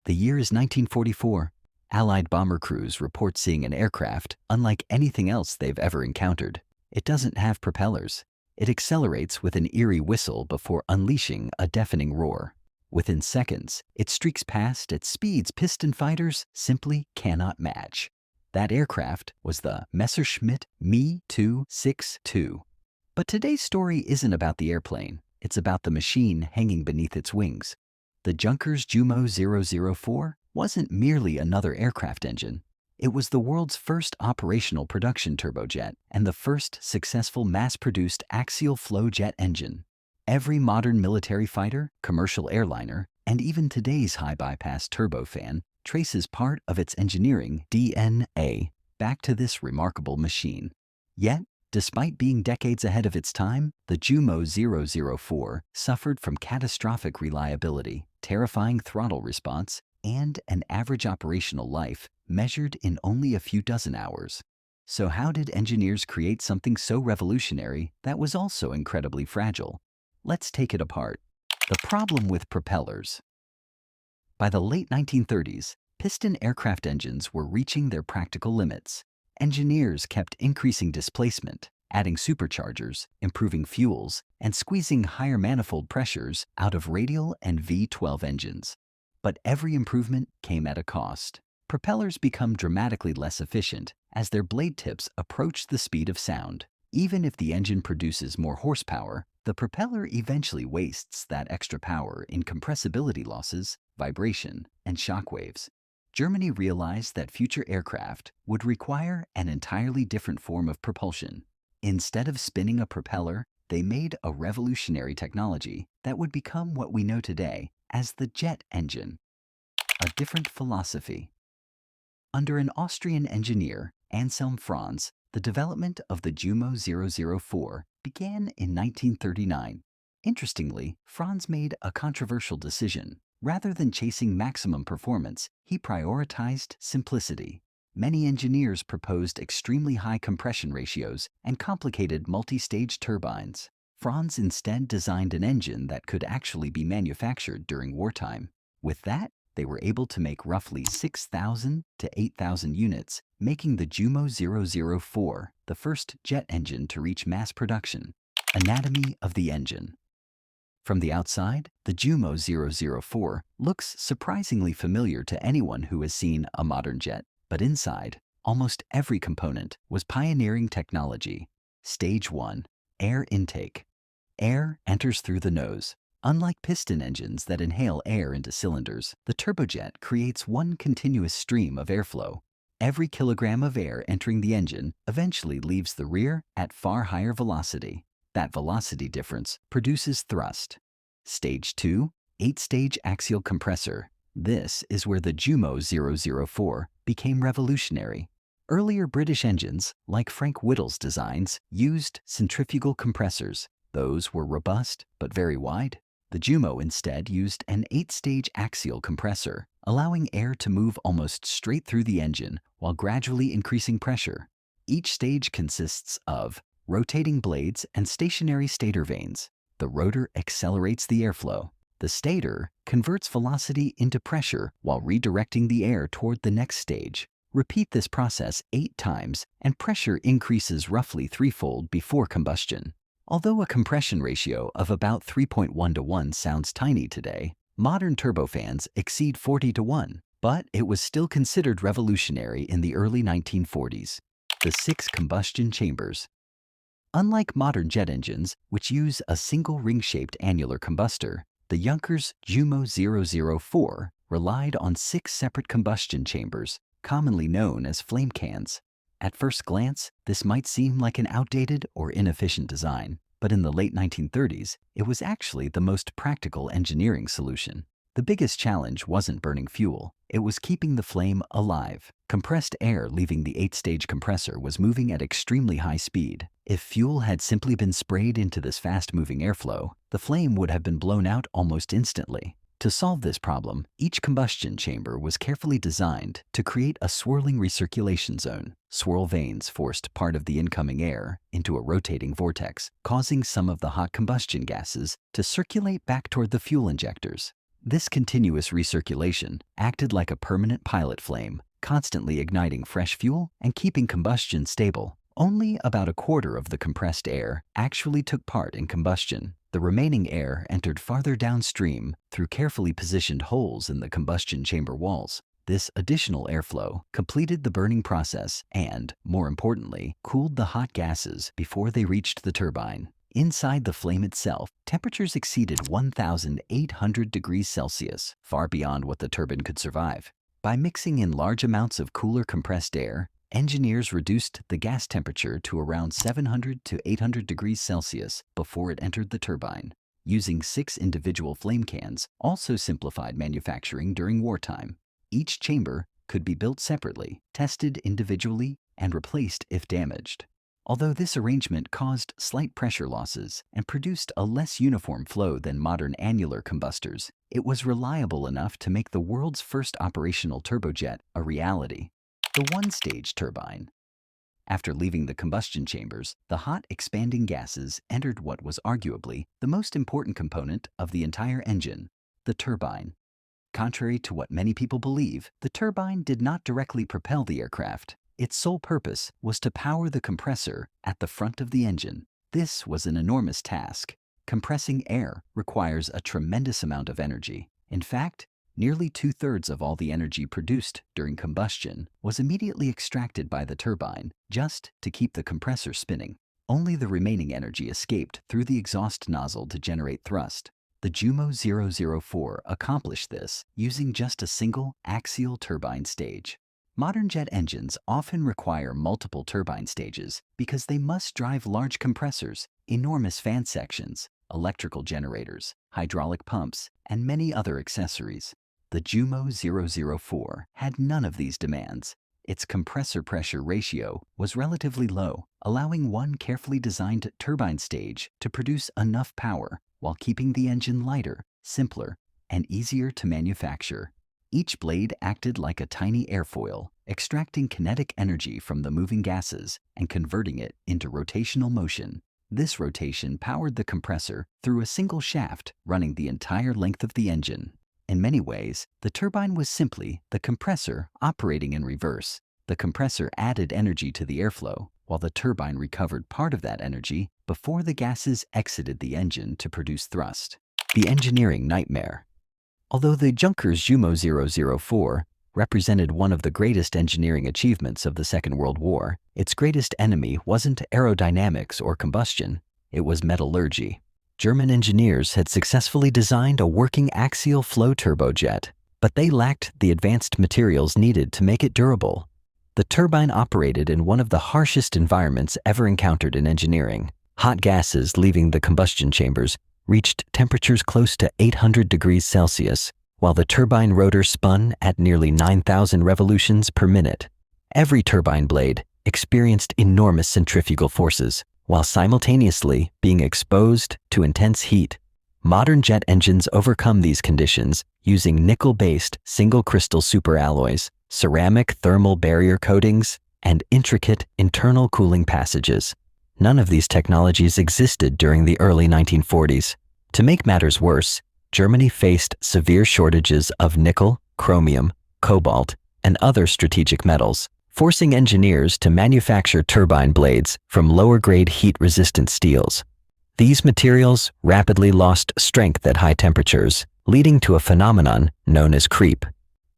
The year is 1944. Allied bomber crews report seeing an aircraft unlike anything else they've ever encountered. It doesn't have propellers. It accelerates with an eerie whistle before unleashing a deafening roar. Within seconds, it streaks past at speeds piston fighters simply cannot match. That aircraft was the Messerschmitt Me 262. But today's story isn't about the airplane. It's about the machine hanging beneath its wings. The Junkers Jumo 004 wasn't merely another aircraft engine. It was the world's first operational production turbojet and the first successful mass-produced axial-flow jet engine. Every modern military fighter, commercial airliner, and even today's high-bypass turbofan traces part of its engineering DNA back to this remarkable machine. Yet, despite being decades ahead of its time, the Jumo 004 suffered from catastrophic reliability, terrifying throttle response, and an average operational life measured in only a few dozen hours. So how did engineers create something so revolutionary that was also incredibly fragile? Let's take it apart. The problem with propellers. By the late 1930s, piston aircraft engines were reaching their practical limits. Engineers kept increasing displacement, adding superchargers, improving fuels, and squeezing higher manifold pressures out of radial and V12 engines. But every improvement came at a cost. Propellers become dramatically less efficient as their blade tips approach the speed of sound. Even if the engine produces more horsepower, the propeller eventually wastes that extra power in compressibility losses, vibration, and shock waves. Germany realized that future aircraft would require an entirely different form of propulsion. Instead of spinning a propeller, they made a revolutionary technology that would become what we know today as the jet engine. A different philosophy. Under an Austrian engineer, Anselm Franz, the development of the Jumo 004 began in 1939. Interestingly, Franz made a controversial decision. Rather than chasing maximum performance, he prioritized simplicity. Many engineers proposed extremely high compression ratios and complicated multi-stage turbines. Franz instead designed an engine that could actually be manufactured during wartime. With that, they were able to make roughly 6,000 to 8,000 units, making the Jumo 004 the first jet engine to reach mass production. Anatomy of the engine. From the outside, the Jumo 004 looks surprisingly familiar to anyone who has seen a modern jet. But inside, almost every component was pioneering technology. Stage 1. Air intake. Air enters through the nose. Unlike piston engines that inhale air into cylinders, the turbojet creates one continuous stream of airflow. Every kilogram of air entering the engine eventually leaves the rear at far higher velocity. That velocity difference produces thrust. Stage 2. 8-stage axial compressor. This is where the Jumo 004 became revolutionary. Earlier British engines, like Frank Whittle's designs, used centrifugal compressors. Those were robust but very wide. The Jumo instead used an 8-stage axial compressor, allowing air to move almost straight through the engine while gradually increasing pressure. Each stage consists of rotating blades and stationary stator vanes. The rotor accelerates the airflow. The stator converts velocity into pressure while redirecting the air toward the next stage. Repeat this process 8 times, and pressure increases roughly threefold before combustion. Although a compression ratio of about 3.1 to 1 sounds tiny today, modern turbofans exceed 40 to 1, but it was still considered revolutionary in the early 1940s. The 6 combustion chambers. Unlike modern jet engines, which use a single ring-shaped annular combustor, the Junkers Jumo 004 relied on 6 separate combustion chambers, commonly known as flame cans. At first glance, this might seem like an outdated or inefficient design, but in the late 1930s, it was actually the most practical engineering solution. The biggest challenge wasn't burning fuel, it was keeping the flame alive. Compressed air leaving the 8-stage compressor was moving at extremely high speed. If fuel had simply been sprayed into this fast-moving airflow, the flame would have been blown out almost instantly. To solve this problem, each combustion chamber was carefully designed to create a swirling recirculation zone. Swirl vanes forced part of the incoming air into a rotating vortex, causing some of the hot combustion gases to circulate back toward the fuel injectors. This continuous recirculation acted like a permanent pilot flame, constantly igniting fresh fuel and keeping combustion stable. Only about a quarter of the compressed air actually took part in combustion. The remaining air entered farther downstream through carefully positioned holes in the combustion chamber walls. This additional airflow completed the burning process and, more importantly, cooled the hot gases before they reached the turbine. Inside the flame itself, temperatures exceeded 1,800 degrees Celsius, far beyond what the turbine could survive. By mixing in large amounts of cooler compressed air, engineers reduced the gas temperature to around 700 to 800 degrees Celsius before it entered the turbine. Using 6 individual flame cans also simplified manufacturing during wartime. Each chamber could be built separately, tested individually, and replaced if damaged. Although this arrangement caused slight pressure losses and produced a less uniform flow than modern annular combustors, it was reliable enough to make the world's first operational turbojet a reality. The one-stage turbine. After leaving the combustion chambers, the hot, expanding gases entered what was arguably the most important component of the entire engine, the turbine. Contrary to what many people believe, the turbine did not directly propel the aircraft. Its sole purpose was to power the compressor at the front of the engine. This was an enormous task. Compressing air requires a tremendous amount of energy. In fact, nearly 2/3 of all the energy produced during combustion was immediately extracted by the turbine just to keep the compressor spinning. Only the remaining energy escaped through the exhaust nozzle to generate thrust. The Jumo 004 accomplished this using just a single axial turbine stage. Modern jet engines often require multiple turbine stages because they must drive large compressors, enormous fan sections, electrical generators, hydraulic pumps, and many other accessories. The Jumo 004 had none of these demands. Its compressor pressure ratio was relatively low, allowing one carefully designed turbine stage to produce enough power while keeping the engine lighter, simpler, and easier to manufacture. Each blade acted like a tiny airfoil, extracting kinetic energy from the moving gases and converting it into rotational motion. This rotation powered the compressor through a single shaft running the entire length of the engine. In many ways, the turbine was simply the compressor operating in reverse. The compressor added energy to the airflow, while the turbine recovered part of that energy before the gases exited the engine to produce thrust. The engineering nightmare. Although the Junkers Jumo 004 represented one of the greatest engineering achievements of the Second World War, its greatest enemy wasn't aerodynamics or combustion, it was metallurgy. German engineers had successfully designed a working axial-flow turbojet, but they lacked the advanced materials needed to make it durable. The turbine operated in one of the harshest environments ever encountered in engineering. Hot gases leaving the combustion chambers reached temperatures close to 800 degrees Celsius, while the turbine rotor spun at nearly 9,000 revolutions per minute. Every turbine blade experienced enormous centrifugal forces, while simultaneously being exposed to intense heat. Modern jet engines overcome these conditions using nickel-based single-crystal superalloys, ceramic thermal barrier coatings, and intricate internal cooling passages. None of these technologies existed during the early 1940s. To make matters worse, Germany faced severe shortages of nickel, chromium, cobalt, and other strategic metals, forcing engineers to manufacture turbine blades from lower-grade heat-resistant steels. These materials rapidly lost strength at high temperatures, leading to a phenomenon known as creep.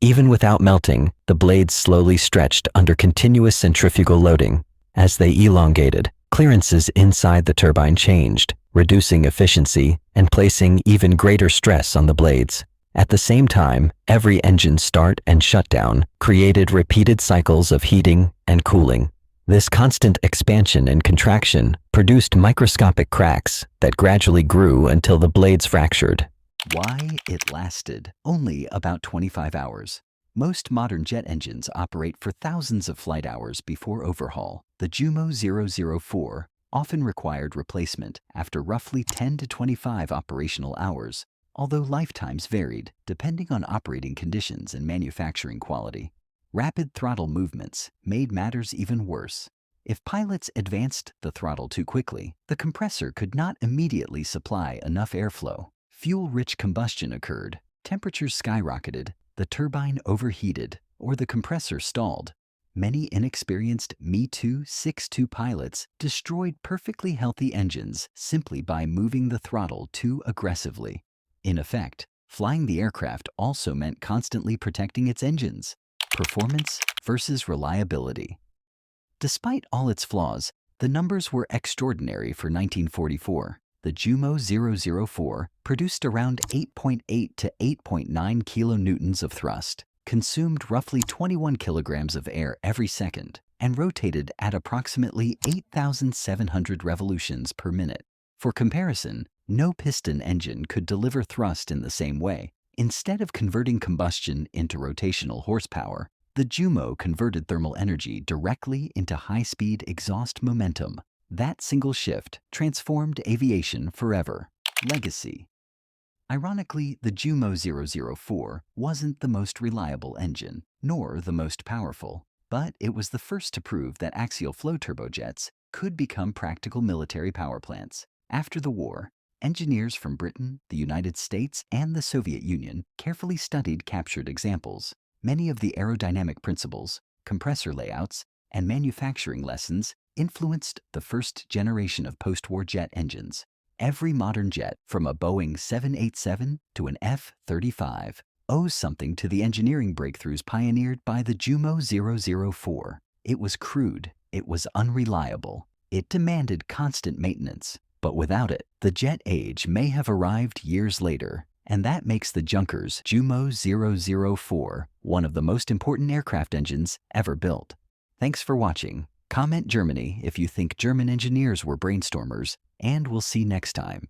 Even without melting, the blades slowly stretched under continuous centrifugal loading. As they elongated, clearances inside the turbine changed, reducing efficiency and placing even greater stress on the blades. At the same time, every engine start and shutdown created repeated cycles of heating and cooling. This constant expansion and contraction produced microscopic cracks that gradually grew until the blades fractured. Why it lasted only about 25 hours. Most modern jet engines operate for thousands of flight hours before overhaul. The Jumo 004 often required replacement after roughly 10 to 25 operational hours, although lifetimes varied depending on operating conditions and manufacturing quality. Rapid throttle movements made matters even worse. If pilots advanced the throttle too quickly, the compressor could not immediately supply enough airflow. Fuel-rich combustion occurred, Temperatures skyrocketed, the turbine overheated, or the compressor stalled. Many inexperienced Me-Too 6-2 pilots destroyed perfectly healthy engines simply by moving the throttle too aggressively. In effect, flying the aircraft also meant constantly protecting its engines. Performance versus reliability. Despite all its flaws, the numbers were extraordinary for 1944. The Jumo 004 produced around 8.8 to 8.9 kilonewtons of thrust, consumed roughly 21 kilograms of air every second, and rotated at approximately 8,700 revolutions per minute. For comparison, no piston engine could deliver thrust in the same way. Instead of converting combustion into rotational horsepower, the Jumo converted thermal energy directly into high-speed exhaust momentum. That single shift transformed aviation forever. Legacy. Ironically, the Jumo 004 wasn't the most reliable engine, nor the most powerful, but it was the first to prove that axial-flow turbojets could become practical military power plants. After the war, engineers from Britain, the United States, and the Soviet Union carefully studied captured examples. Many of the aerodynamic principles, compressor layouts, and manufacturing lessons influenced the first generation of post-war jet engines. Every modern jet, from a Boeing 787 to an F-35, owes something to the engineering breakthroughs pioneered by the Jumo 004. It was crude, it was unreliable, it demanded constant maintenance. But without it, the jet age may have arrived years later. And that makes the Junkers Jumo 004 one of the most important aircraft engines ever built. Thanks for watching. Comment Germany if you think German engineers were brainstormers, and we'll see next time.